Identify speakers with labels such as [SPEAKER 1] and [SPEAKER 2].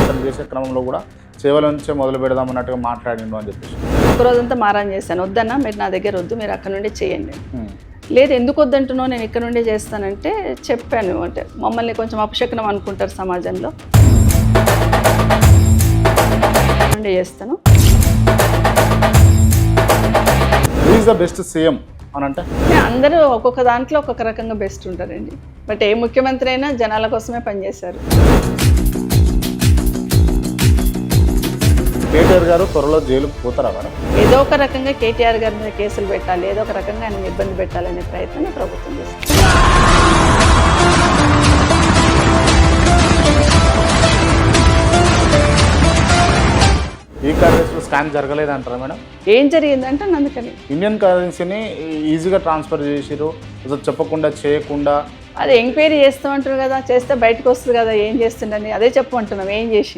[SPEAKER 1] అతను చేసే క్రమంలో కూడా సేవల నుంచే మొదలు పెడదాం అన్నట్టుగా మాట్లాడిండు అని చెప్పేసి.
[SPEAKER 2] ఒకరోజంతా మారాన్ చేశాను, వద్దన్నా మీరు నా దగ్గర వద్దు, మీరు అక్కడ నుండి చేయండి. లేదు ఎందుకు వద్దంటున్నావు, నేను ఇక్కడ నుండి చేస్తానంటే చెప్పాను. అంటే మమ్మల్ని కొంచెం అపశకునం అనుకుంటారు సమాజంలో, నుండి చేస్తాను.
[SPEAKER 1] Who is the best CM అని అంటే
[SPEAKER 2] అందరూ ఒక్కొక్క దాంట్లో ఒక్కొక్క రకంగా బెస్ట్ ఉంటారండి. బట్ ఏ ముఖ్యమంత్రి అయినా జనాల కోసమే పనిచేశారు.
[SPEAKER 1] కేటీఆర్ గారు త్వరలో జైలుకు పోతారా మేడం?
[SPEAKER 2] ఏదో ఒక రకంగా కేటీఆర్ గారి మీద కేసులు పెట్టాలి, ఏదో ఒక రకంగా ఆయన ఇబ్బంది పెట్టాలనే ప్రయత్నం ప్రభుత్వం చేస్తుంది.
[SPEAKER 1] ఈ కరెన్సీలో స్కామ్ జరగలేదు అంటారా మేడం?
[SPEAKER 2] ఏం జరిగిందంటే అందుకని
[SPEAKER 1] ఇండియన్ కరెన్సీని ఈజీగా ట్రాన్స్ఫర్ చేసిరు, అసలు చెప్పకుండా చేయకుండా.
[SPEAKER 2] అదే ఎంక్వైరీ చేస్తామంటారు కదా, చేస్తే బయటకు వస్తుంది కదా ఏం చేస్తుండని, అదే చెప్పమంటున్నాం ఏం చేసి.